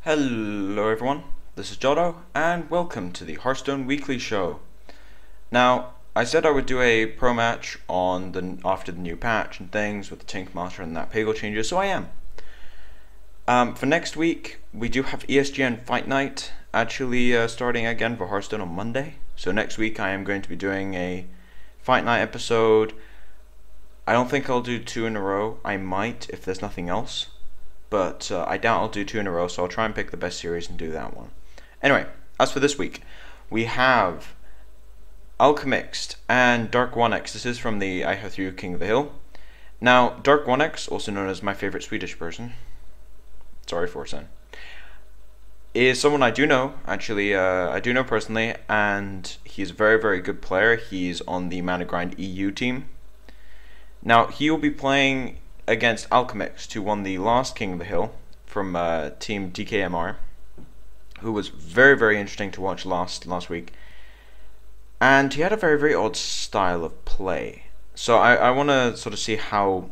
Hello everyone, this is Jotto, and welcome to the Hearthstone Weekly Show. Now, I said I would do a pro match on after the new patch and things with the Tink Master and that Pagel changes, so I am. For next week, we do have ESGN Fight Night actually starting again for Hearthstone on Monday. So next week I am going to be doing a Fight Night episode. I don't think I'll do 2 in a row. I might if there's nothing else. But I doubt I'll do 2 in a row, so I'll try and pick the best series and do that one. Anyway, as for this week, we have Alchemixt and Darkwonyx. This is from the IHEARTHU King of the Hill. Now, Darkwonyx, also known as my favorite Swedish person, sorry for son, is someone I do know. Actually, I do know personally, and he's a very, very good player. He's on the Mana Grind EU team. Now, he will be playing against Alchemixt, who won the last King of the Hill from Team DKMR, who was very, very interesting to watch last week. And he had a very, very odd style of play. So I want to sort of see how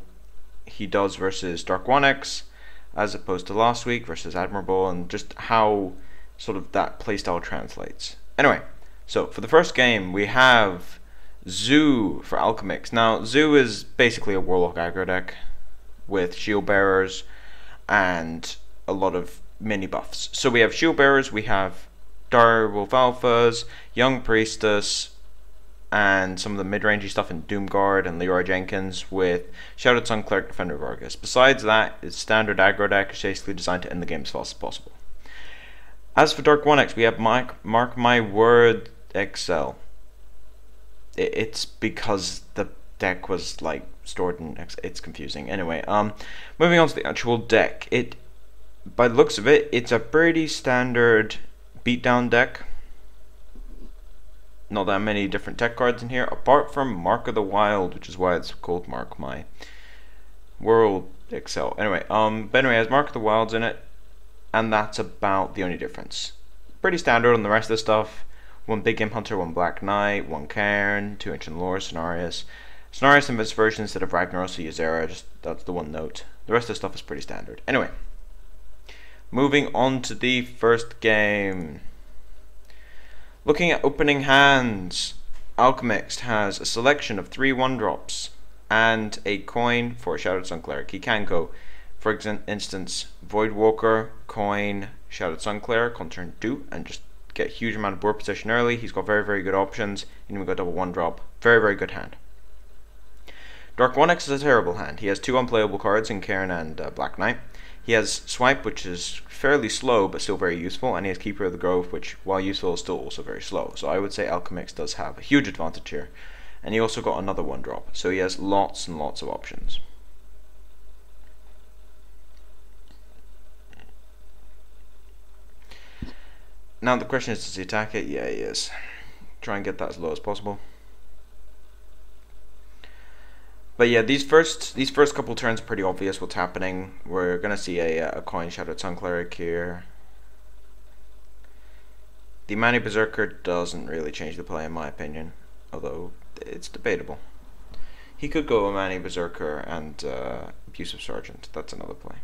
he does versus Darkwonyx, as opposed to last week versus Admirable, and just how sort of that playstyle translates. Anyway, so for the first game, we have Zoo for Alchemixt. Now, Zoo is basically a Warlock aggro deck with shield bearers and a lot of mini buffs. So we have shield bearers, we have Direwolf Alphas, Young Priestess, and some of the mid-rangey stuff in Doomguard and Leroy Jenkins with Shrouded Sun Cleric, Defender of Argus. Besides that, it's standard aggro deck, is basically designed to end the game as fast as possible. As for Darkwonyx, we have Mark My Word XL. It's because the deck was like stored in it's confusing. Anyway, moving on to the actual deck. By the looks of it, it's a pretty standard beatdown deck. Not that many different tech cards in here, apart from Mark of the Wild, which is why it's called Mark My World XL. Anyway, but anyway, it has Mark of the Wilds in it, and that's about the only difference. Pretty standard on the rest of the stuff. 1 Big Imp Hunter, 1 Black Knight, 1 Cairn, 2 Ancient Lore, Cenarius. Cenarius in this version instead of Ragnaros or Ysera, just that's the one note. The rest of the stuff is pretty standard. Anyway, moving on to the first game. Looking at opening hands, Alchemixt has a selection of 3 1-drops and a coin for Shrouded Sun Cleric. He can go, for instance, Voidwalker, coin, Shrouded Sun Cleric on turn 2 and just get a huge amount of board position early. He's got very, very good options. And we got double 1-drop. Very, very good hand. Darkwonyx is a terrible hand. He has 2 unplayable cards in Cairn and Black Knight. He has Swipe, which is fairly slow but still very useful, and he has Keeper of the Grove, which, while useful, is still also very slow. So I would say Alchemixt does have a huge advantage here. And he also got another 1-drop, so he has lots and lots of options. Now the question is, does he attack it? Yeah, he is. Try and get that as low as possible. But yeah, these first couple turns are pretty obvious what's happening. We're gonna see a coin Shrouded Sun Cleric here. The Mani Berserker doesn't really change the play in my opinion, although it's debatable. He could go a Mani Berserker and Abusive Sergeant. That's another play.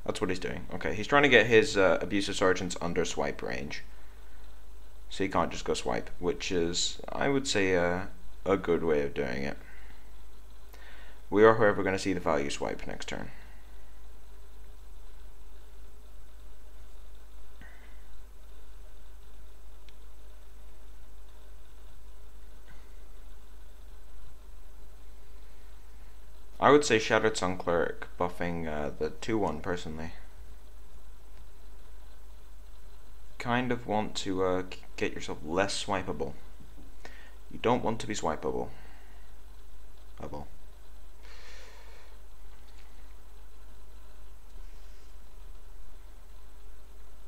That's what he's doing. Okay, he's trying to get his Abusive Sergeants under swipe range, so he can't just go swipe, which is, I would say, a good way of doing it. We are, however, going to see the value swipe next turn. I would say Shrouded Sun Cleric buffing the 2-1 personally. Kind of want to get yourself less swipeable. You don't want to be swipeable.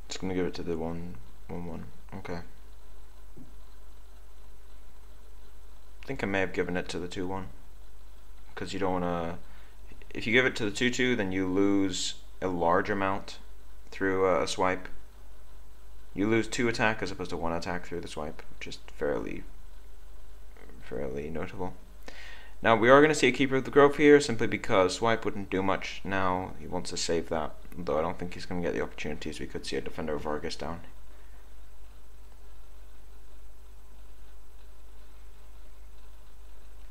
Just gonna give it to the 1-1. Okay. I think I may have given it to the 2-1. Because you don't wanna, if you give it to the 2-2, then you lose a large amount through a swipe. You lose 2 attack as opposed to 1 attack through the swipe, which is fairly notable. Now we are going to see a Keeper of the Grove here, simply because swipe wouldn't do much now. He wants to save that though I don't think he's going to get the opportunities. We could see a Defender of Vargas down.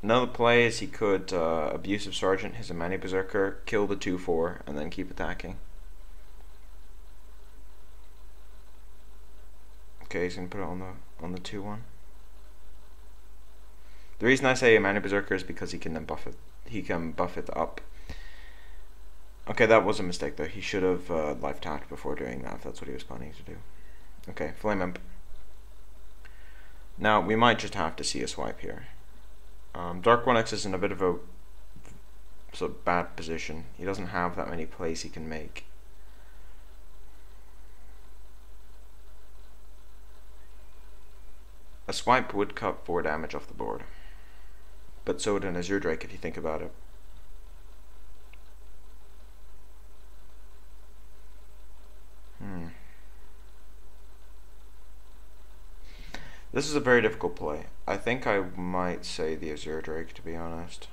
Another play is he could Abusive Sergeant his Amani Berserker, kill the 2/4, and then keep attacking. Okay, he's going to put it on the 2/1. The reason I say Amani Berserker is because he can then buff it. He can buff it up. Okay, that was a mistake though. He should have life tapped before doing that, if that's what he was planning to do. Okay, Flame Imp. Now, we might just have to see a swipe here. Darkwonyx is in a bit of a sort of bad position. He doesn't have that many plays he can make. A swipe would cut 4 damage off the board. But so would an Azure Drake if you think about it. This is a very difficult play. I think I might say the Azure Drake, to be honest.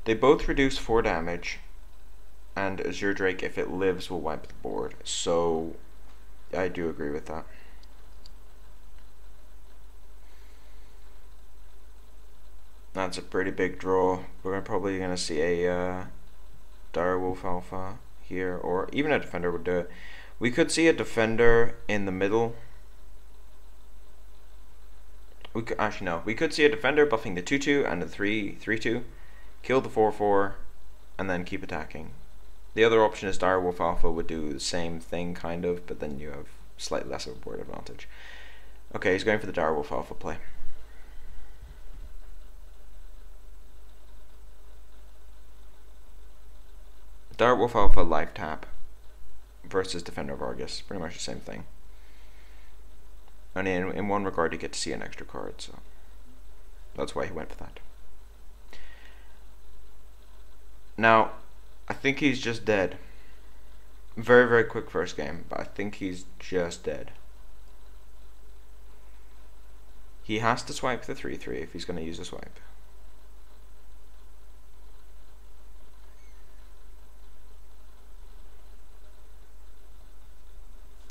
They both reduce 4 damage, and Azure Drake, if it lives, will wipe the board. So I do agree with that. That's a pretty big draw. We're probably going to see a Direwolf Alpha here, or even a Defender would do it. We could see a Defender in the middle. We could, actually no, we could see a Defender buffing the 2/2 and the 3/2, kill the 4/4, and then keep attacking. The other option is Direwolf Alpha would do the same thing, kind of, but then you have slightly less of a board advantage. Okay, he's going for the Direwolf Alpha play. Darkwolf Alpha life tap versus Defender of Vargas, pretty much the same thing. Only in one regard you get to see an extra card, so that's why he went for that. Now, I think he's just dead. Very, very quick first game, but I think he's just dead. He has to swipe the 3/3 if he's going to use a swipe.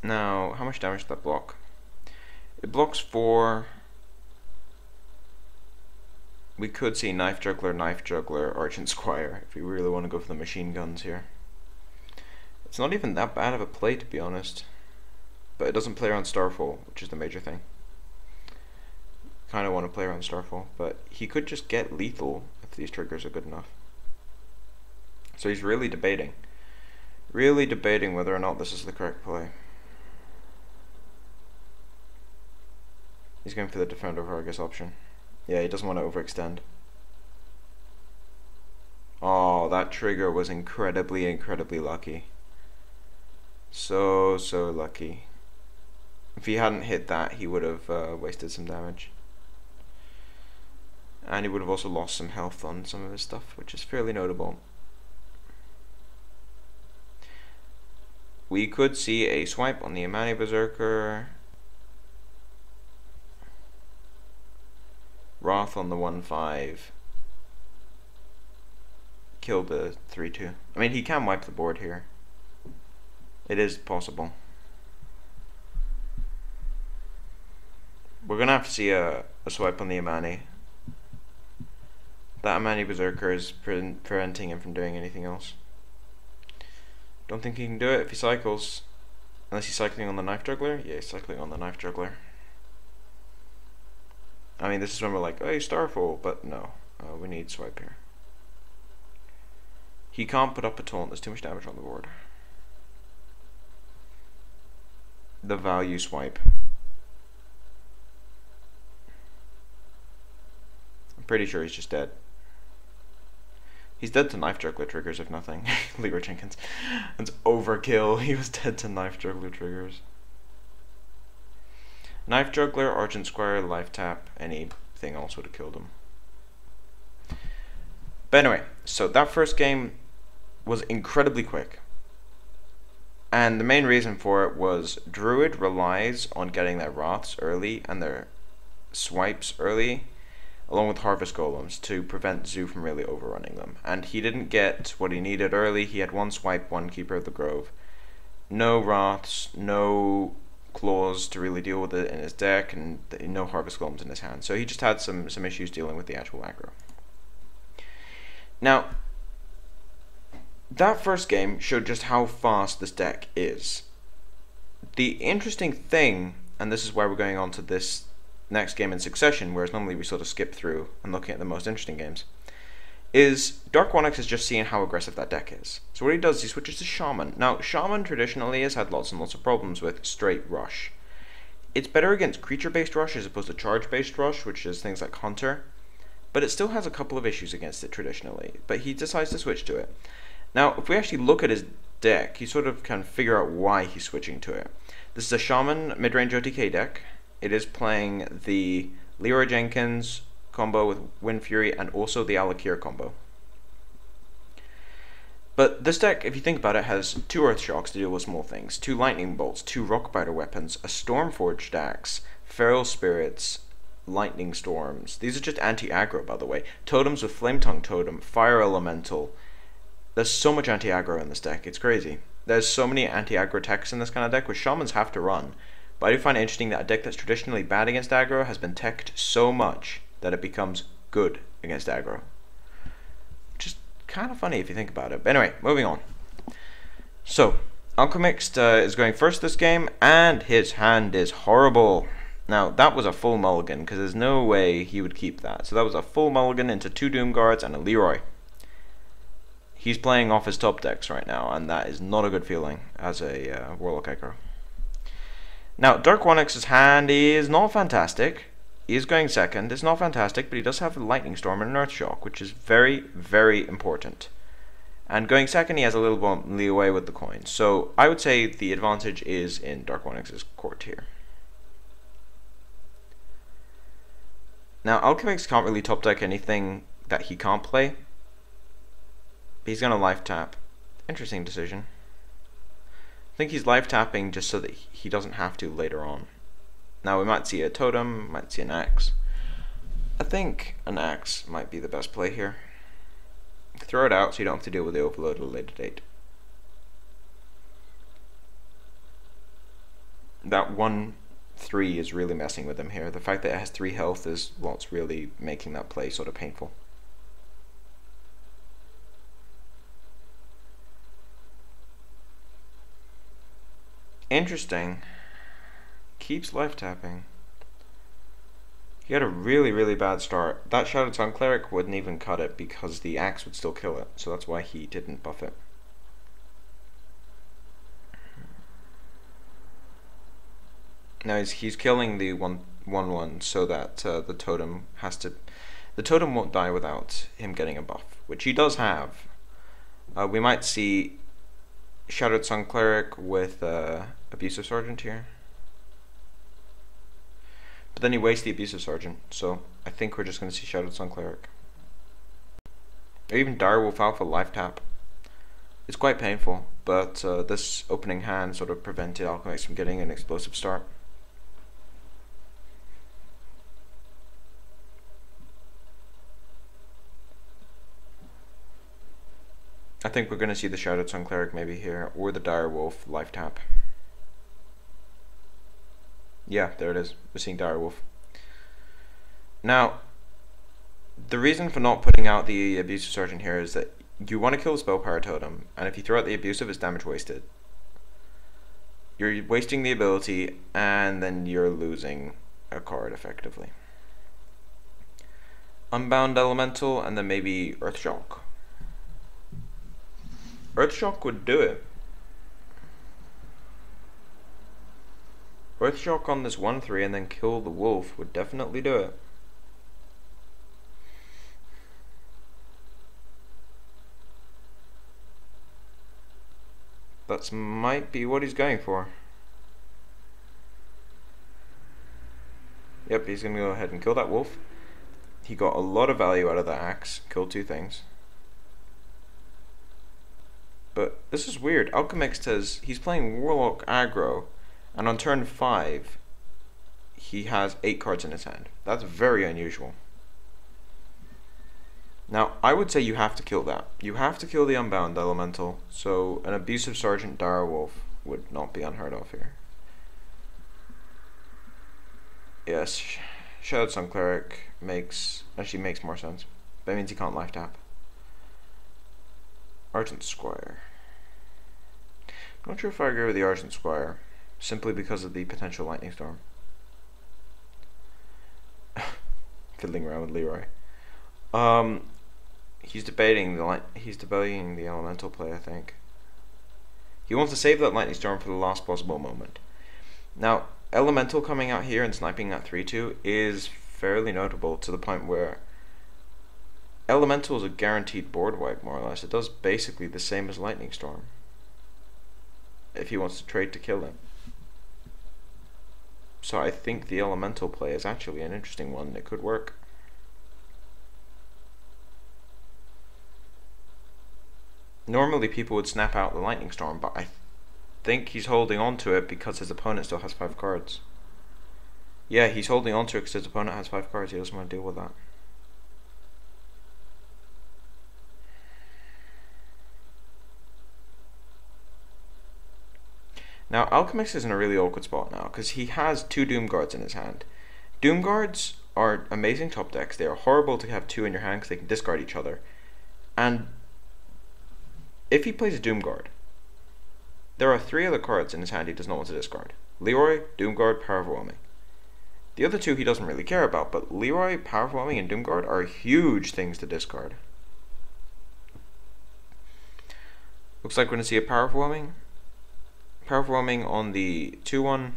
Now, how much damage does that block? It blocks 4. We could see Knife Juggler, Argent Squire, if we really want to go for the machine guns here. It's not even that bad of a play, to be honest. But it doesn't play around Starfall, which is the major thing. Kind of want to play around Starfall, but he could just get lethal if these triggers are good enough. So he's really debating whether or not this is the correct play. He's going for the Defender of Vargas option. Yeah, he doesn't want to overextend. Oh, that trigger was incredibly, incredibly lucky. So lucky. If he hadn't hit that, he would have wasted some damage. And he would have also lost some health on some of his stuff, which is fairly notable. We could see a swipe on the Amani Berserker. Wrath on the 1/5. Kill the 3/2. I mean, he can wipe the board here. It is possible. We're gonna have to see a swipe on the Amani. That Amani Berserker is preventing him from doing anything else. Don't think he can do it if he cycles. Unless he's cycling on the Knife Juggler? Yeah, he's cycling on the Knife Juggler. I mean, this is when we're like, hey, Starfall, but no, we need swipe here. He can't put up a taunt, there's too much damage on the board. The value swipe. I'm pretty sure he's just dead. He's dead to Knife Juggler triggers, if nothing. Leroy Jenkins. That's overkill. He was dead to Knife Juggler triggers. Knife Juggler, Argent Squire, life tap, anything else would have killed him. But anyway, so that first game was incredibly quick. And the main reason for it was Druid relies on getting their Wraths early and their swipes early. along with Harvest Golems to prevent Zoo from really overrunning them. And he didn't get what he needed early. He had one Swipe, one Keeper of the Grove. No Wraths, no Claws to really deal with it in his deck, and no Harvest Golems in his hand. So he just had some issues dealing with the actual aggro. Now, that first game showed just how fast this deck is. The interesting thing, and this is why we're going on to this next game in succession, whereas normally we sort of skip through and looking at the most interesting games, is Darkwonyx is just seeing how aggressive that deck is. So what he does is he switches to Shaman. Now, Shaman traditionally has had lots and lots of problems with straight Rush. It's better against creature-based Rush as opposed to charge-based Rush, which is things like Hunter, but it still has a couple of issues against it traditionally, but he decides to switch to it. Now, if we actually look at his deck, you sort of can figure out why he's switching to it. This is a Shaman mid-range OTK deck. It is playing the Leroy Jenkins combo with Wind Fury and also the Alakir combo. But this deck, if you think about it, has 2 Earth Shocks to deal with small things, 2 Lightning Bolts, 2 Rockbiter weapons, a Stormforged axe, Feral Spirits, Lightning Storms. These are just anti-aggro, by the way. Totems with Flame Tongue Totem, Fire Elemental. There's so much anti-aggro in this deck, it's crazy. There's so many anti-aggro techs in this kind of deck, which Shamans have to run. But I do find it interesting that a deck that's traditionally bad against aggro has been teched so much that it becomes good against aggro. Just kind of funny if you think about it. But anyway, moving on. So, Alchemixt is going first this game, and his hand is horrible. Now, that was a full mulligan, because there's no way he would keep that. So that was a full mulligan into 2 Doom Guards and a Leroy. He's playing off his top decks right now, and that is not a good feeling as a Warlock aggro. Now, Darkwonyx's hand is not fantastic. He is going second. It's not fantastic, but he does have a Lightning Storm and an Earth Shock, which is very, very important. And going second, he has a little bit leeway with the coins. So I would say the advantage is in Darkwonyx's court here. Now, Alchemixt can't really top deck anything that he can't play. He's going to life tap. Interesting decision. I think he's life tapping just so that he doesn't have to later on. Now we might see a totem, might see an axe. I think an axe might be the best play here. Throw it out so you don't have to deal with the overload at a later date. That 1-3 is really messing with him here. The fact that it has 3 health is what's really making that play sort of painful. Interesting. Keeps life tapping. He had a really, really bad start. That Shadowed Sun Cleric wouldn't even cut it because the axe would still kill it. So that's why he didn't buff it. Now he's killing the 1/1 so that the totem has to... The totem won't die without him getting a buff, which he does have. We might see Shadowed Sun Cleric with Abusive Sergeant here. But then he wastes the Abusive Sergeant, so I think we're just going to see Shadowed Sun Cleric. Or even Direwolf Alpha life tap. It's quite painful, but this opening hand sort of prevented Alchemixt from getting an explosive start. I think we're going to see the Shadowed Sun Cleric maybe here, or the Direwolf life tap. Yeah, there it is. We're seeing Direwolf. Now, the reason for not putting out the Abusive Sergeant here is that you want to kill the Spell Power Totem, and if you throw out the Abusive, it's damage wasted. You're wasting the ability, and then you're losing a card effectively. Unbound Elemental, and then maybe Earthshock. Earthshock would do it. Earthshock on this 1/3 and then kill the wolf would definitely do it. That might be what he's going for. Yep, he's going to go ahead and kill that wolf. He got a lot of value out of the axe, killed 2 things. But this is weird. Alchemixt he's playing Warlock aggro, and on turn 5, he has 8 cards in his hand. That's very unusual. Now, I would say you have to kill that. You have to kill the Unbound Elemental, so an Abusive Sergeant Direwolf would not be unheard of here. Yes, Shadowed Sun Cleric actually makes more sense. That means he can't life tap. Argent Squire. I'm not sure if I agree with the Argent Squire, simply because of the potential Lightning Storm. Fiddling around with Leroy. He's debating the elemental play, I think. He wants to save that Lightning Storm for the last possible moment. Now, elemental coming out here and sniping that 3/2 is fairly notable, to the point where elemental is a guaranteed board wipe, more or less. It does basically the same as Lightning Storm, if he wants to trade to kill him. So I think the elemental play is actually an interesting one. It could work. Normally people would snap out the Lightning Storm, but I think he's holding on to it because his opponent still has 5 cards. Yeah, he's holding on to it because his opponent has 5 cards. He doesn't want to deal with that. Now, Alchemist is in a really awkward spot now, because he has 2 Doom Guards in his hand. Doom Guards are amazing top decks. They are horrible to have 2 in your hand because they can discard each other. And if he plays a Doom Guard, there are 3 other cards in his hand he does not want to discard. Leroy, Doom Guard, Power Overwhelming. The other 2 he doesn't really care about, but Leroy, Power Overwhelming, and Doom Guard are huge things to discard. Looks like we're going to see a Power Overwhelming. Power Overwhelming on the 2/1.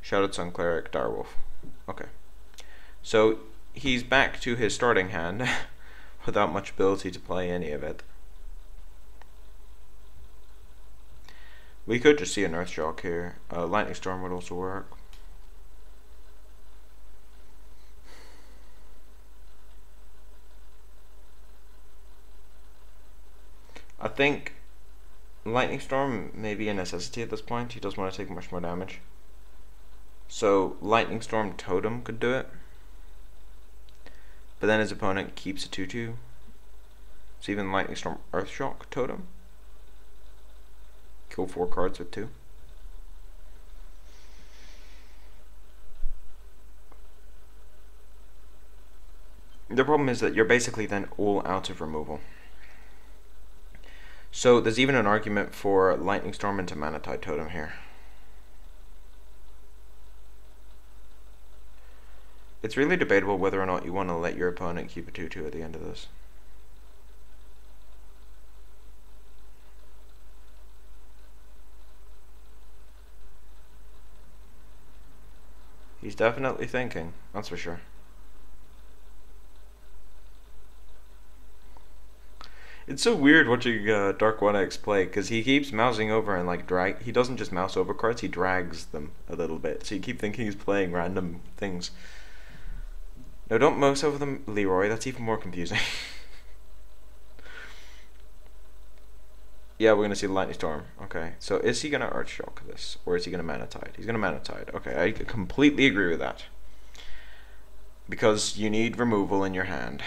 Shadowed Sun Cleric, Direwolf. Okay. So he's back to his starting hand without much ability to play any of it. We could just see an Earthshock here. Lightning Storm would also work. I think Lightning Storm may be a necessity at this point. He doesn't want to take much more damage. So Lightning Storm Totem could do it. But then his opponent keeps a 2/2. So even Lightning Storm Earthshock Totem. Kill 4 cards with 2. The problem is that you're basically then all out of removal. So there's even an argument for Lightning Storm into Mana Tide Totem here. It's really debatable whether or not you want to let your opponent keep a 2/2 at the end of this. He's definitely thinking, that's for sure. It's so weird watching Darkwonyx play, because he keeps mousing over and like he doesn't just mouse over cards, he drags them a little bit. So you keep thinking he's playing random things. No, don't mouse over them, Leroy, that's even more confusing. Yeah, we're gonna see the Lightning Storm. Okay, so is he gonna Earthshock this, or is he gonna Mana Tide? He's gonna Mana Tide. Okay, I completely agree with that. Because you need removal in your hand.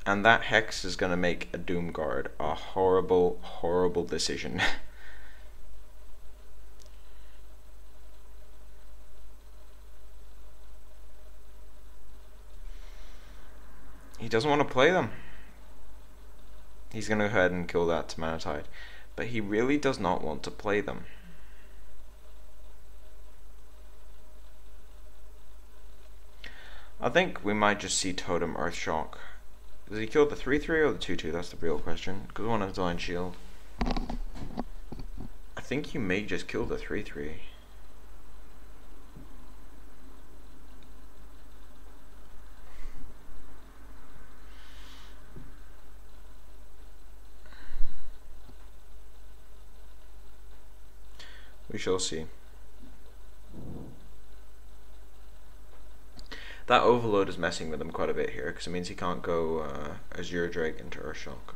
And that Hex is going to make a Doom Guard a horrible, horrible decision. He doesn't want to play them. He's going to go ahead and kill that to Mana Tide. But he really does not want to play them. I think we might just see Totem Earthshock. Does he kill the 3/3 or the 2/2? That's the real question. Because one has Divine Shield. I think he may just kill the 3/3. We shall see. That Overload is messing with him quite a bit here, because it means he can't go Azure Drake into Earthshock.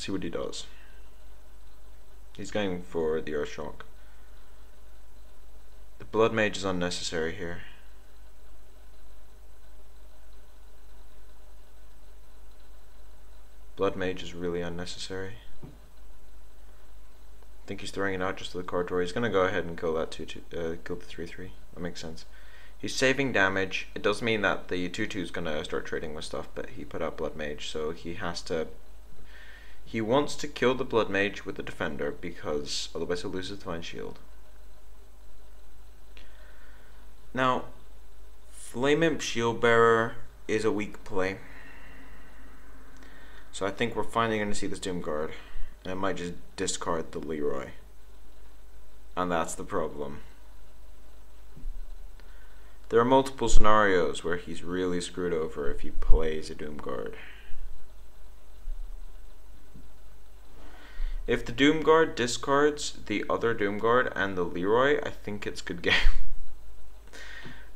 Let's see what he does. He's going for the Earth Shock. The Blood Mage is unnecessary here. Blood Mage is really unnecessary. I think he's throwing it out just to the card draw. He's gonna go ahead and kill that kill the 3/3. That makes sense. He's saving damage. It does mean that the 2/2 is gonna start trading with stuff, but he put out Blood Mage, so he has to. He wants to kill the Blood Mage with the Defender because otherwise he'll lose his Divine Shield. Now, Flame Imp Shield Bearer is a weak play, so I think we're finally going to see this Doom Guard, and I might just discard the Leroy, and that's the problem. There are multiple scenarios where he's really screwed over if he plays a Doom Guard. If the Doom Guard discards the other Doom Guard and the Leroy, I think it's good game.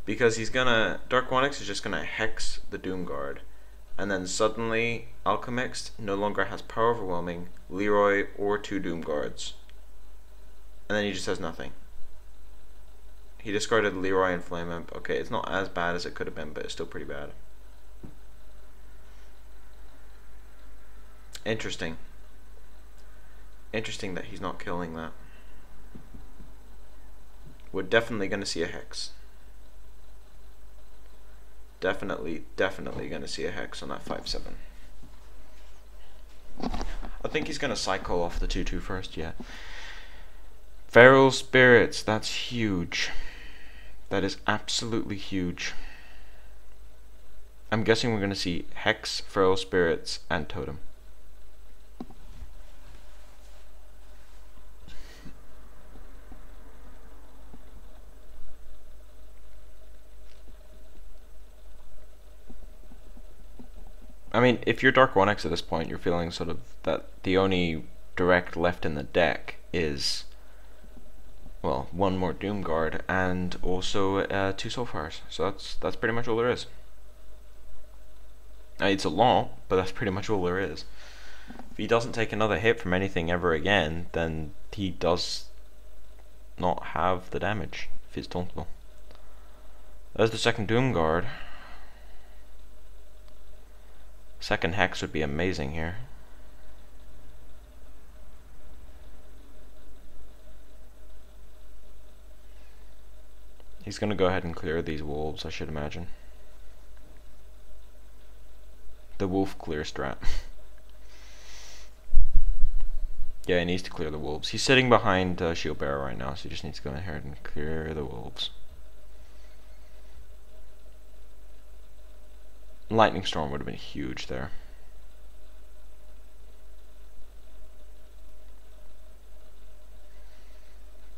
Because Darkwonyx is just gonna hex the Doom Guard, and then suddenly Alchemixt no longer has Power Overwhelming, Leroy, or 2 Doom Guards. And then he just has nothing. He discarded Leroy and Flame Imp. Okay, it's not as bad as it could have been, but it's still pretty bad. Interesting. Interesting that he's not killing that. We're definitely gonna see a hex. Definitely gonna see a hex on that 5/7. I think he's gonna cycle off the 2/2 first, yeah. Feral Spirits, that's huge. That is absolutely huge. I'm guessing we're gonna see Hex, Feral Spirits, and Totem. I mean, if you're Darkwonyx at this point, you're feeling sort of that the only direct left in the deck is, well, 1 more Doom Guard and also 2 Soulfires. So that's pretty much all there is. It's a lot, but that's pretty much all there is. If he doesn't take another hit from anything ever again, then he does not have the damage if he's tauntable. There's the second Doom Guard. Second Hex would be amazing here. He's gonna go ahead and clear these wolves, I should imagine. The wolf clear strat. Yeah, he needs to clear the wolves. He's sitting behind Shield Bearer right now, so he just needs to go ahead and clear the wolves. Lightning Storm would have been huge there.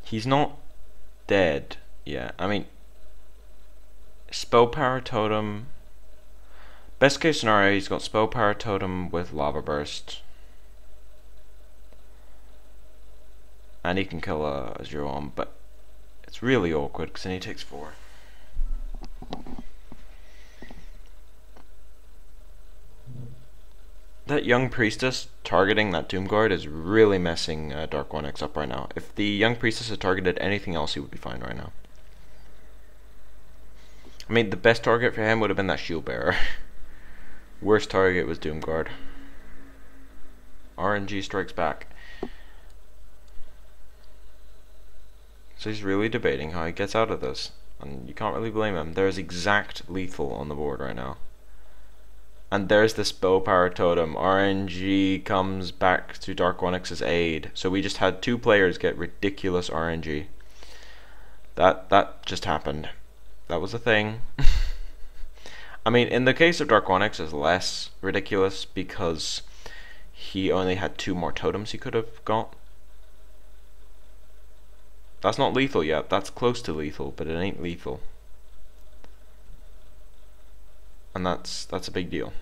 He's not dead yet. I mean, Spell Power Totem. Best case scenario, he's got Spell Power Totem with Lava Burst. And he can kill a 0-1, but it's really awkward because then he takes 4. That Young Priestess targeting that Doom Guard is really messing Darkwonyx up right now. If the Young Priestess had targeted anything else, he would be fine right now. I mean, the best target for him would have been that Shield Bearer. Worst target was Doom Guard. RNG strikes back. So he's really debating how he gets out of this. And you can't really blame him. There's exact lethal on the board right now. And there's the Spell Power Totem. RNG comes back to Darkwonyx's aid. So we just had 2 players get ridiculous RNG. That just happened. That was a thing. I mean, in the case of Darkwonyx, it's less ridiculous because he only had 2 more totems he could have got. That's not lethal yet. That's close to lethal, but it ain't lethal. And that's a big deal.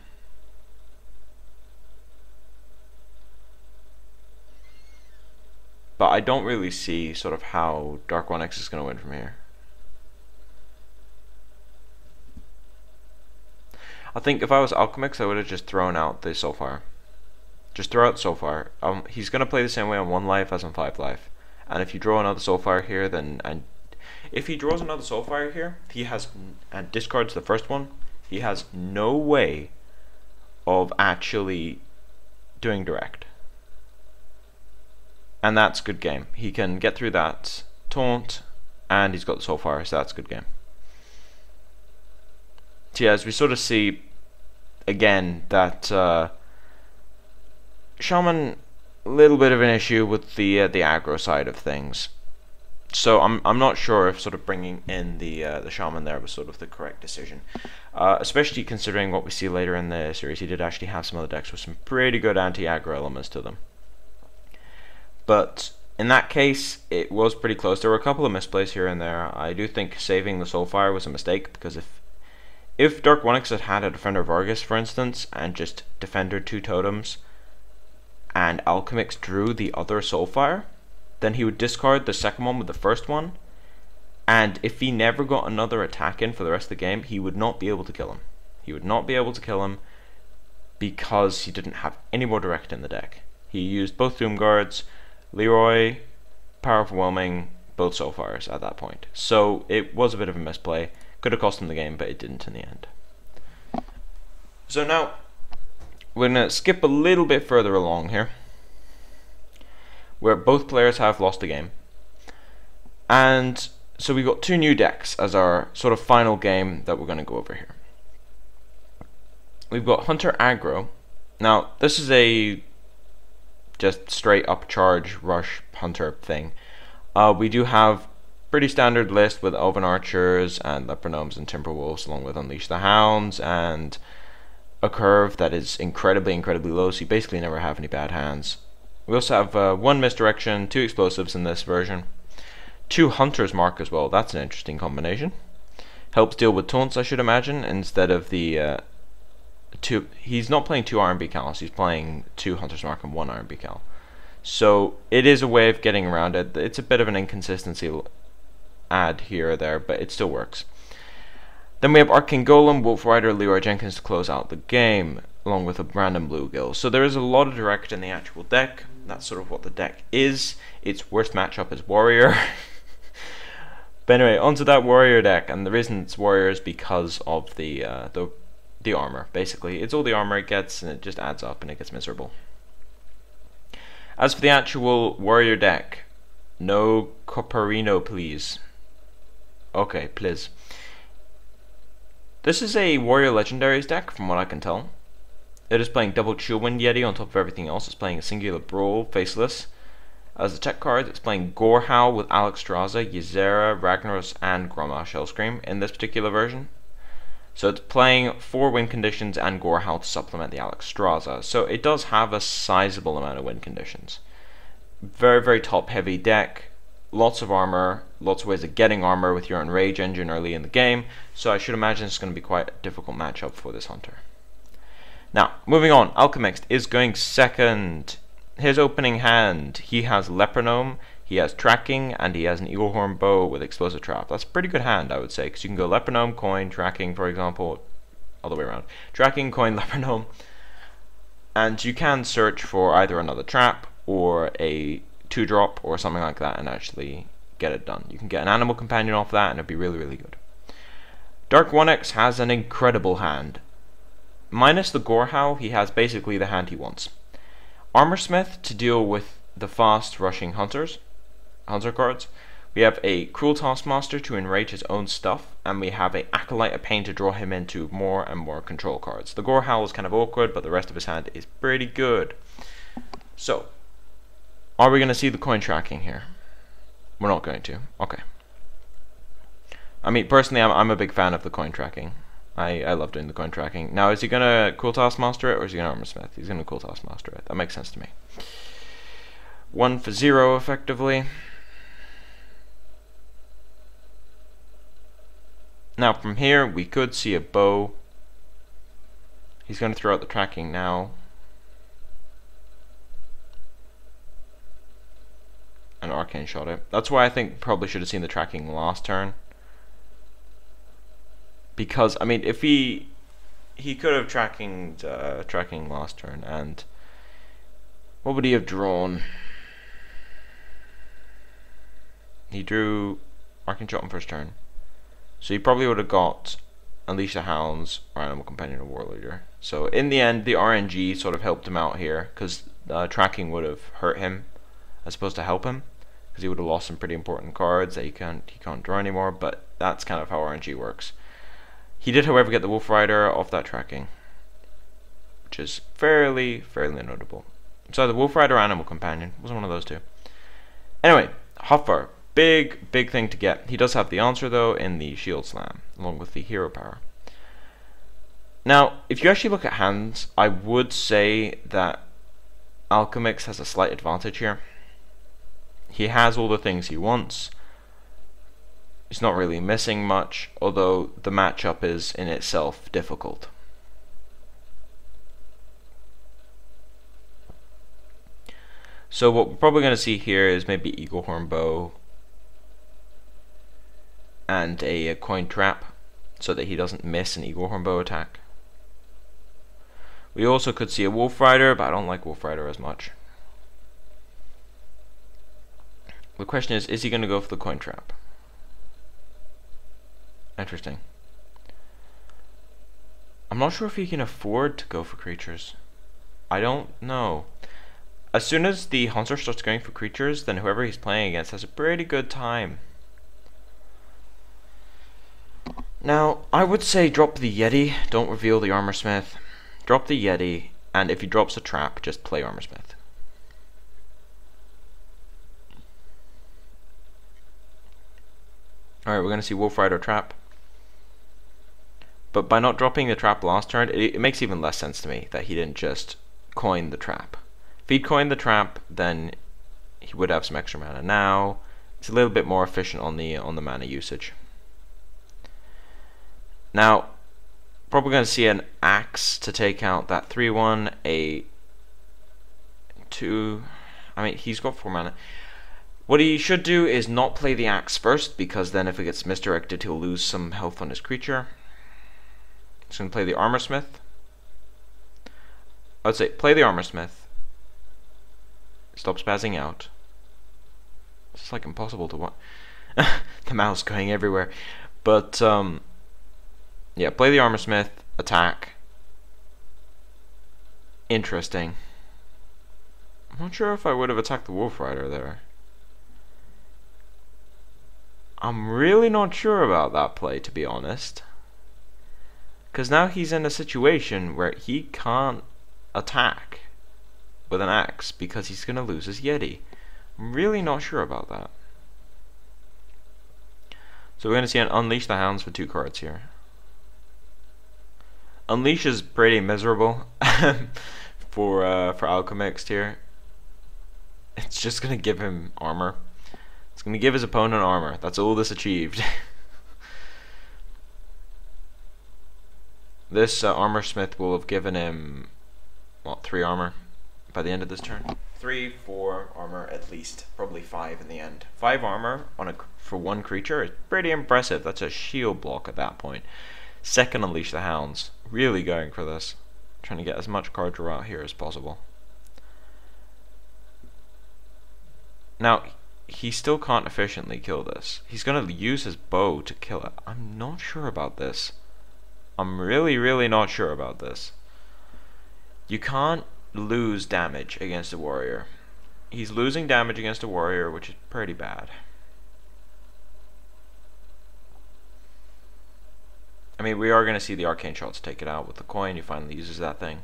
But I don't really see sort of how Darkwonyx is going to win from here. I think if I was Alchemix, I would have just thrown out the Soulfire. just throw out Soulfire. He's going to play the same way on 1 life as on 5 life. And if you draw another Soulfire here, then... and if he draws another Soulfire here, he has... and discards the first one, he has no way of actually doing direct. And that's good game. He can get through that taunt, and he's got the Soulfire, so that's good game. So yeah, as we sort of see, again, that... Shaman, a little bit of an issue with the aggro side of things. So I'm not sure if sort of bringing in the Shaman there was sort of the correct decision, especially considering what we see later in the series. He did actually have some other decks with some pretty good anti-aggro elements to them. But in that case, it was pretty close. There were a couple of misplays here and there. I do think saving the Soulfire was a mistake, because if Darkwonyx had had a Defender Vargas, for instance, and just Defender 2 totems, and Alchemixt drew the other Soulfire, then he would discard the second one with the first one, and if he never got another attack in for the rest of the game, he would not be able to kill him. He would not be able to kill him because he didn't have any more direct in the deck. He used both Doom Guards, Leroy, Power Overwhelming, both Soulfires at that point. So it was a bit of a misplay. Could have cost him the game, but it didn't in the end. So now we're going to skip a little bit further along here, where both players have lost the game. And so we've got 2 new decks as our sort of final game that we're going to go over here. We've got Hunter Aggro. Now, this is a just straight up charge rush Hunter thing. We do have pretty standard list with Elven Archers and Leper Gnomes and Timberwolves, along with Unleash the Hounds and a curve that is incredibly low, so you basically never have any bad hands. We also have 1 Misdirection, 2 Explosives in this version, 2 Hunter's Mark as well. That's an interesting combination. Helps deal with taunts, I should imagine, instead of the 2. He's not playing 2 RMB Cals, he's playing 2 Hunter's Mark and 1 RMB Cal. So it is a way of getting around it. It's a bit of an inconsistency add here or there, but it still works. Then we have Arcane Golem, Wolf Rider, Leroy Jenkins to close out the game, along with a random bluegill. So there is a lot of direct in the actual deck. That's sort of what the deck is. Its worst matchup is Warrior. But anyway, onto that Warrior deck, and the reason it's Warrior is because of the armor. Basically, it's all the armor it gets, and it just adds up, and it gets miserable. As for the actual Warrior deck, no Coperino, please. Okay, please. This is a Warrior Legendaries deck, from what I can tell. It is playing double Chillwind Yeti on top of everything else. It's playing a singular Brawl, Faceless. As the tech cards, it's playing Gorehowl with Alexstrasza, Ysera, Ragnaros, and Grommash Hellscream in this particular version. So it's playing 4 win conditions and Gorehowl to supplement the Alexstrasza. So it does have a sizable amount of win conditions. Very top heavy deck. Lots of armor, lots of ways of getting armor with your Enrage engine early in the game, so I should imagine it's going to be quite a difficult matchup for this Hunter. Now, moving on, Alchemixt is going second. His opening hand, he has Leper Gnome, he has Tracking, and he has an Eaglehorn Bow with Explosive Trap. That's a pretty good hand, I would say, because you can go Leper Gnome, Coin, Tracking, for example, all the way around. Tracking, Coin, Leper Gnome, and you can search for either another trap or a 2-drop or something like that and actually get it done. You can get an Animal Companion off that and it'd be really good. Darkwonyx has an incredible hand. Minus the Gorehowl, he has basically the hand he wants. Armorsmith to deal with the fast rushing hunter cards. We have a Cruel Taskmaster to enrage his own stuff, and we have a Acolyte of Pain to draw him into more and more control cards. The Gorehowl is kind of awkward, but the rest of his hand is pretty good. So, are we going to see the coin tracking here? We're not going to. Okay. I mean, personally, I'm a big fan of the coin tracking. I love doing the coin tracking. Now, is he going to Cool Taskmaster it, or is he going to Armorsmith? He's going to Cool Taskmaster it. That makes sense to me. 1 for 0, effectively. Now, from here, we could see a bow. He's going to throw out the tracking now. An Arcane shot it. That's why I think probably should have seen the tracking last turn. Because, I mean, if he could have tracking last turn, and What would he have drawn? He drew Arcane Shot on first turn. So he probably would have got Unleash the Hounds or Animal Companion or War Leader. So in the end, the RNG sort of helped him out here, because tracking would have hurt him as opposed to help him, because he would have lost some pretty important cards that he can't draw anymore. But that's kind of how RNG works. He did, however, get the Wolf Rider off that tracking, which is fairly notable. So the Wolf Rider or Animal Companion was one of those two. Anyway, Huffer. Big thing to get. He does have the answer though in the Shield Slam, along with the Hero Power. Now, if you actually look at hands, I would say that Alchemixt has a slight advantage here. He has all the things he wants. He's not really missing much, although the matchup is in itself difficult. So what we're probably going to see here is maybe Eaglehorn Bow and a coin trap, so that he doesn't miss an Eaglehorn Bow attack. We also could see a Wolf Rider, but I don't like Wolf Rider as much. The question is he going to go for the coin trap? Interesting. I'm not sure if he can afford to go for creatures. I don't know. As soon as the Hunter starts going for creatures, then whoever he's playing against has a pretty good time. Now, I would say drop the Yeti, don't reveal the Armorsmith. Drop the Yeti, and if he drops a trap, just play Armorsmith. Alright, we're going to see Wolf Rider trap. But by not dropping the trap last turn, it makes even less sense to me that he didn't just coin the trap. If he'd coined the trap, then he would have some extra mana. Now, it's a little bit more efficient on the mana usage. Now, probably going to see an Axe to take out that 3-1, a 2. I mean, he's got 4 mana. What he should do is not play the Axe first, because then if it gets misdirected, he'll lose some health on his creature. He's going to play the Armorsmith. I would say play the Armorsmith. Stop spazzing out. It's like impossible to watch. The mouse going everywhere. But, yeah, play the Armorsmith, attack. Interesting. I'm not sure if I would have attacked the Wolf Rider there. I'm really not sure about that play, to be honest. Because now he's in a situation where he can't attack with an axe because he's going to lose his Yeti. I'm really not sure about that. So we're going to see an Unleash the Hounds for 2 cards here. Unleash is pretty miserable for Alchemixt here. It's just going to give him armor. It's going to give his opponent armor. That's all this achieved. This Armorsmith will have given him, what, 3 armor by the end of this turn? 3, 4 armor at least. Probably 5 in the end. 5 armor for 1 creature is pretty impressive. That's a shield block at that point. Second Unleash the Hounds. Really going for this. Trying to get as much card draw out here as possible. Now, he still can't efficiently kill this. He's going to use his bow to kill it. I'm not sure about this. I'm really not sure about this. You can't lose damage against a warrior. He's losing damage against a warrior, which is pretty bad. I mean, we are going to see the Arcane Shots take it out with the coin. He finally uses that thing.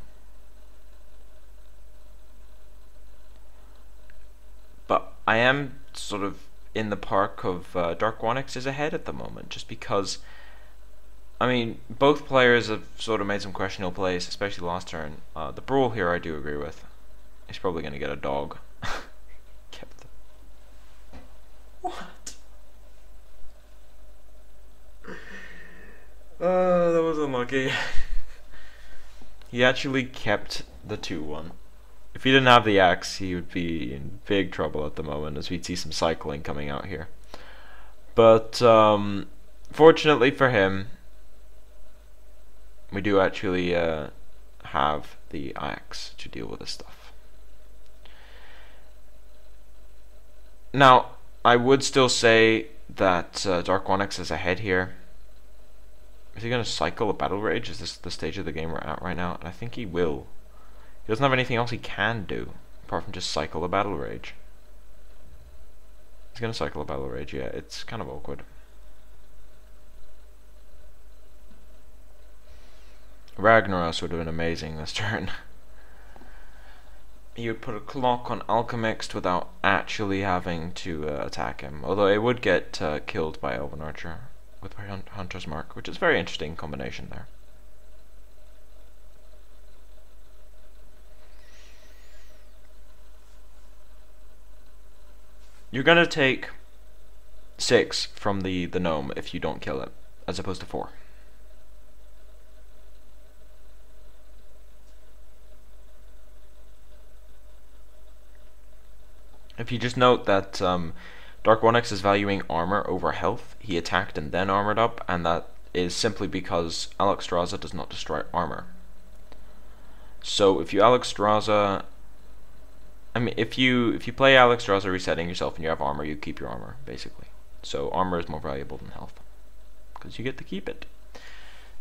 But I am sort of in the park of Darkwonyx is ahead at the moment, just because, I mean, both players have sort of made some questionable plays, especially last turn. The Brawl here I do agree with. He's probably going to get a dog. Kept What? That was unlucky. He actually kept the 2-1. If he didn't have the axe, he would be in big trouble at the moment, as we'd see some cycling coming out here. But fortunately for him, we do actually have the axe to deal with this stuff. Now, I would still say that Darkwonyx is ahead here. Is he going to cycle a Battle Rage? Is this the stage of the game we're at right now? And I think he will. He doesn't have anything else he can do, apart from just cycle a Battle Rage. He's going to cycle a Battle Rage, yeah. It's kind of awkward. Ragnaros would have been amazing this turn. He would put a clock on Alchemixt without actually having to attack him. Although it would get killed by Elven Archer with Hunter's Mark, which is a very interesting combination there. You're gonna take 6 from the gnome if you don't kill it, as opposed to 4. If you just note that Darkwonyx is valuing armor over health, he attacked and then armored up, and that is simply because Alchemixt does not destroy armor. So if you Alchemixt, I mean, if you play Alchemixt resetting yourself and you have armor, you keep your armor, basically. So armor is more valuable than health, because you get to keep it.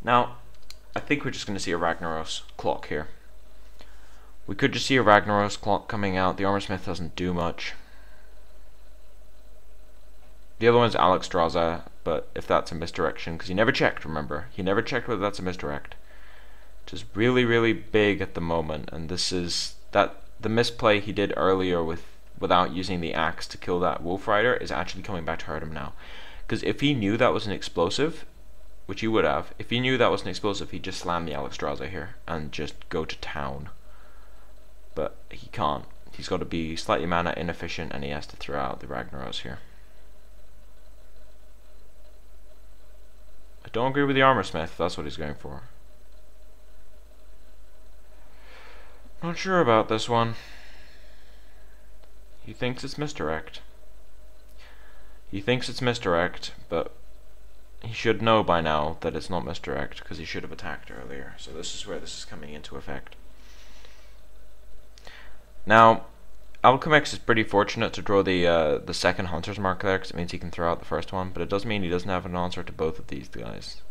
Now, I think we're just going to see a Ragnaros clock here. We could just see a Ragnaros clock coming out. The Armorsmith doesn't do much. The other one's Alchemixt, but if that's a misdirection, because he never checked, remember? He never checked whether that's a misdirect. Which is really, really big at the moment, and this is... the misplay he did earlier without using the axe to kill that Wolf Rider is actually coming back to hurt him now. Because if he knew that was an explosive, which he would have, if he knew that was an explosive, he'd just slam the Alchemixt here and just go to town. But he can't. He's got to be slightly mana inefficient, and he has to throw out the Ragnaros here. I don't agree with the Armorsmith, that's what he's going for. Not sure about this one. He thinks it's misdirect. He thinks it's misdirect, but he should know by now that it's not misdirect, because he should have attacked earlier. So this is where this is coming into effect. Now, Alchemixt is pretty fortunate to draw the second Hunter's Mark there, because it means he can throw out the first one, but it does mean he doesn't have an answer to both of these guys.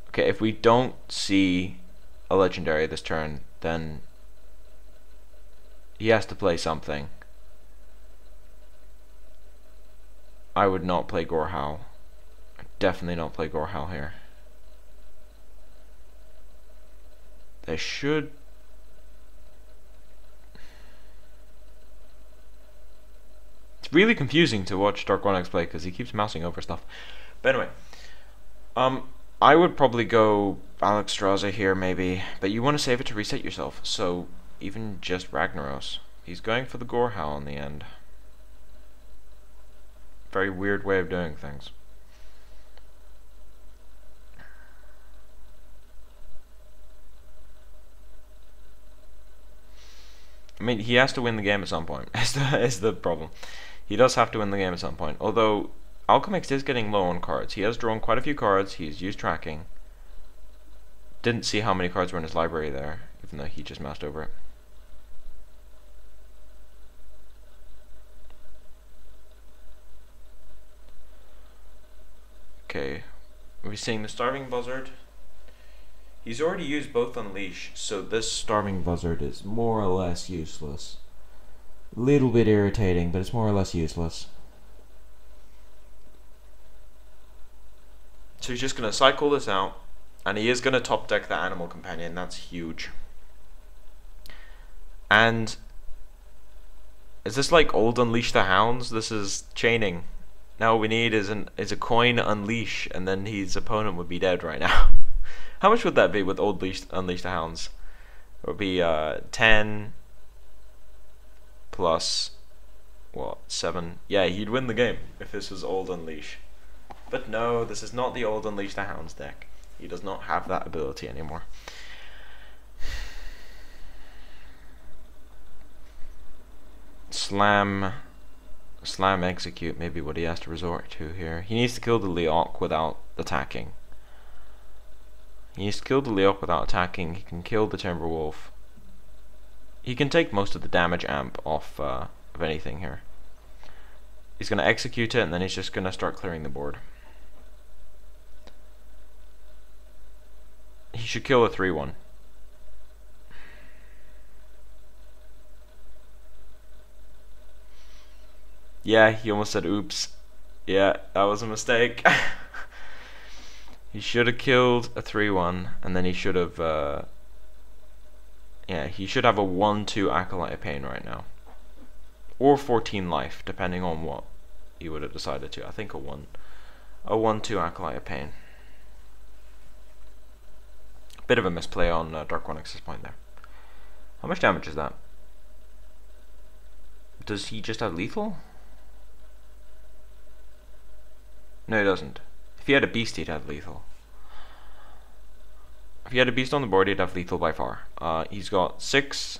Okay, if we don't see a legendary this turn, then he has to play something. I would not play Gorehowl. Definitely not play Gorehowl here. They should... It's really confusing to watch Darkwonyx play because he keeps mousing over stuff. But anyway, I would probably go Alchemixt here maybe, but you want to save it to reset yourself, so even just Ragnaros. He's going for the Gorehowl in the end. Very weird way of doing things. I mean, he has to win the game at some point, is the problem. He does have to win the game at some point, although Alchemixt is getting low on cards. He has drawn quite a few cards, he's used tracking. Didn't see how many cards were in his library there, even though he just moused over it. Okay, are we seeing the Starving Buzzard? He's already used both Unleash, so this Starving Buzzard is more or less useless. Little bit irritating, but it's more or less useless. So he's just going to cycle this out, and he is going to top deck the Animal Companion. That's huge. And is this like old Unleash the Hounds? This is chaining. Now what we need is a coin Unleash, and then his opponent would be dead right now. How much would that be with old Unleash the Hounds? It would be 10 plus what, 7? Yeah, he'd win the game if this was old Unleash. But no, this is not the old Unleash the Hounds deck. He does not have that ability anymore. Slam execute may be what he has to resort to here. He needs to kill the Leok without attacking. He needs to kill the Leok without attacking. He can kill the Timberwolf. He can take most of the damage amp off of anything here. He's going to execute it, and then he's just going to start clearing the board. He should kill a 3-1. Yeah, he almost said oops. Yeah, that was a mistake. He should have killed a 3-1, and then he should have yeah, he should have a 1-2 Acolyte of Pain right now. Or 14 life, depending on what he would have decided to. I think a 1-2 Acolyte of Pain. Bit of a misplay on Darkwonyx's point there. How much damage is that? Does he just have lethal? No, he doesn't. If he had a beast, he'd have lethal. If he had a beast on the board, he'd have lethal by far. He's got 6,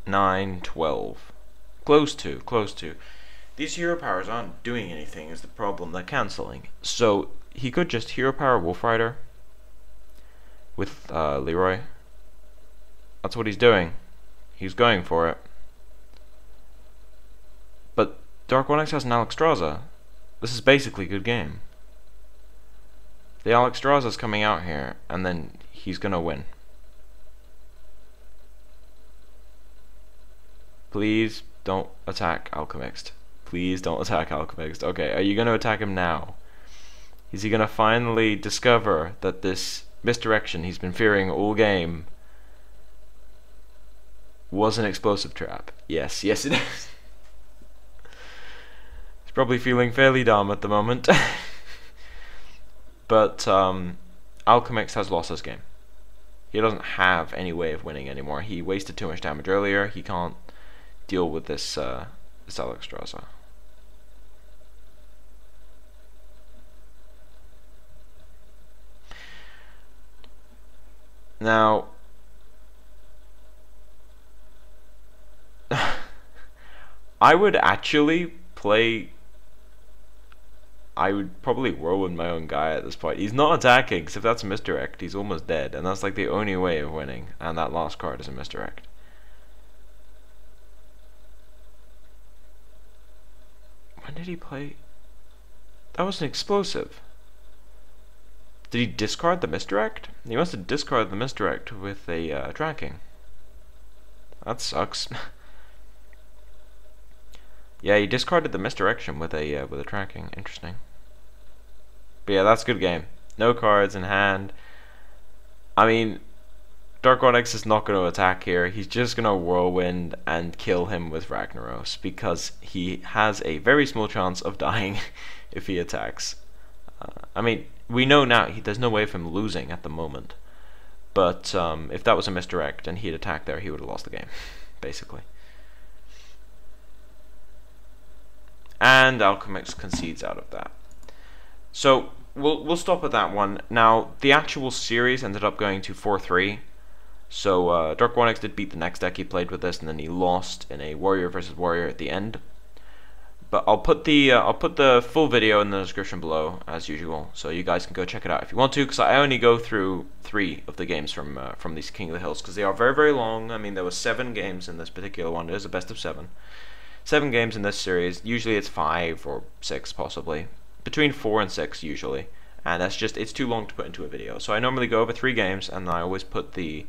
9, 12. Close to. These hero powers aren't doing anything is the problem. They're cancelling. So he could just hero power Wolf Rider with Leroy. That's what he's doing. He's going for it. But Darkwonyx has an Alexstrasza. This is basically a good game. The Alexstrasza's coming out here, and then he's gonna win. Please don't attack Alchemixt. Please don't attack Alchemixt. Okay, are you gonna attack him now? Is he gonna finally discover that this misdirection he's been fearing all game was an explosive trap? Yes, yes it is. He's probably feeling fairly dumb at the moment. But Alchemixt has lost this game. He doesn't have any way of winning anymore. He wasted too much damage earlier. He can't deal with this this Alexstrasza. Now, I would actually play. I would probably whirlwind my own guy at this point. He's not attacking, because if that's a misdirect, he's almost dead, and that's like the only way of winning. And that last card is a misdirect. When did he play? That was an explosive. Did he discard the misdirect? He must have discarded the misdirect with a tracking. That sucks. Yeah, he discarded the misdirection with a tracking. Interesting. But yeah, that's a good game. No cards in hand. I mean, Darkwonyx is not going to attack here. He's just going to whirlwind and kill him with Ragnaros, because he has a very small chance of dying if he attacks. I mean, we know now there's no way of him losing at the moment. But if that was a misdirect and he had attacked there, he would have lost the game, basically. And Alchemixt concedes out of that. So we'll stop at that one. Now the actual series ended up going to 4-3. So Darkwonyx did beat the next deck he played with this, and then he lost in a warrior versus warrior at the end. But I'll put the full video in the description below as usual, so you guys can go check it out if you want to. Because I only go through 3 of the games from these King of the Hills, because they are very, very long. I mean, there were 7 games in this particular one. It is a best of 7. 7 games in this series. Usually it's 5 or 6 possibly. Between 4 and 6 usually. And that's just, it's too long to put into a video. So I normally go over 3 games, and I always put the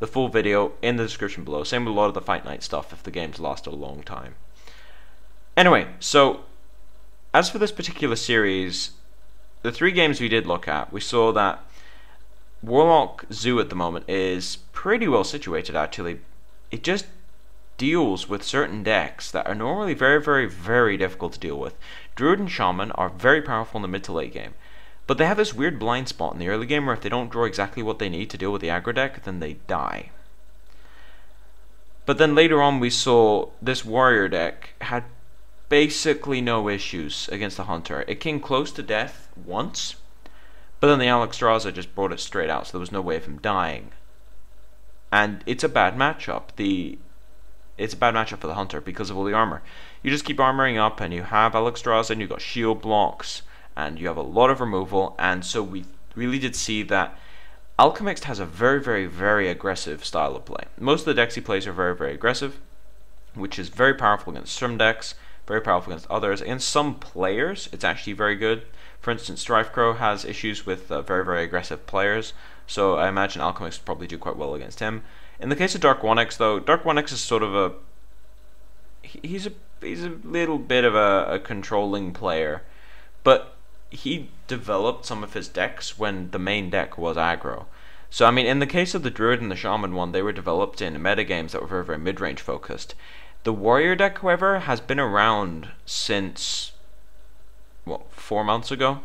full video in the description below. Same with a lot of the Fight Night stuff if the games last a long time. Anyway, so as for this particular series, the 3 games we did look at, we saw that Warlock Zoo at the moment is pretty well situated actually. It just deals with certain decks that are normally very, very, very difficult to deal with. Druid and Shaman are very powerful in the mid to late game, but they have this weird blind spot in the early game where if they don't draw exactly what they need to deal with the aggro deck, then they die. But then later on we saw this warrior deck had basically no issues against the hunter. It came close to death once, but then the Alexstrasza just brought it straight out, so there was no way of him dying. And it's a bad matchup. It's a bad matchup for the hunter because of all the armor. You just keep armoring up, and you have Alexstrasza, and you've got shield blocks, and you have a lot of removal, and so we really did see that Alchemixt has a very, very, very aggressive style of play. Most of the decks he plays are very, very aggressive, which is very powerful against some decks, very powerful against others. Against some players, it's actually very good. For instance, Strifecrow has issues with very, very aggressive players, so I imagine Alchemixt would probably do quite well against him. In the case of Darkwonyx, though, Darkwonyx is sort of a... He's a little bit of a controlling player, but he developed some of his decks when the main deck was aggro. So, I mean, in the case of the Druid and the Shaman one, they were developed in metagames that were very, very mid-range focused. The Warrior deck, however, has been around since, what, 4 months ago?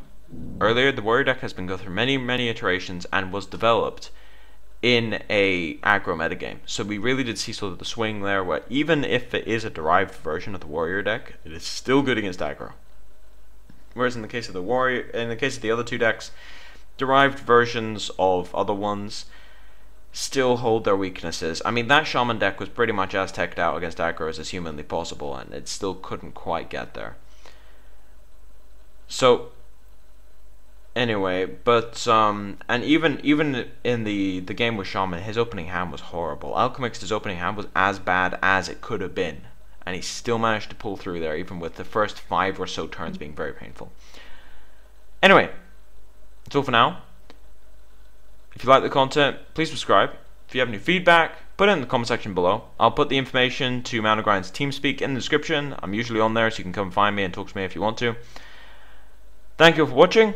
Earlier, the Warrior deck has been go through many, many iterations and was developed in a aggro metagame. So we really did see sort of the swing there, where even if it is a derived version of the Warrior deck, it is still good against aggro. Whereas in the case of the Warrior, in the case of the other two decks, derived versions of other ones still hold their weaknesses. I mean, that Shaman deck was pretty much as teched out against aggro as is humanly possible, and it still couldn't quite get there. So anyway, but and even in the game with Shaman, his opening hand was horrible. Alchemix's opening hand was as bad as it could have been, and he still managed to pull through there, even with the first 5 or so turns being very painful. Anyway, that's all for now. If you like the content, please subscribe. If you have any feedback, put it in the comment section below. I'll put the information to Mountain Grind's Teamspeak in the description. I'm usually on there, so you can come find me and talk to me if you want to. Thank you for watching.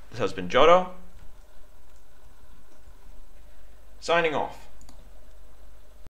This has been Jotto, signing off.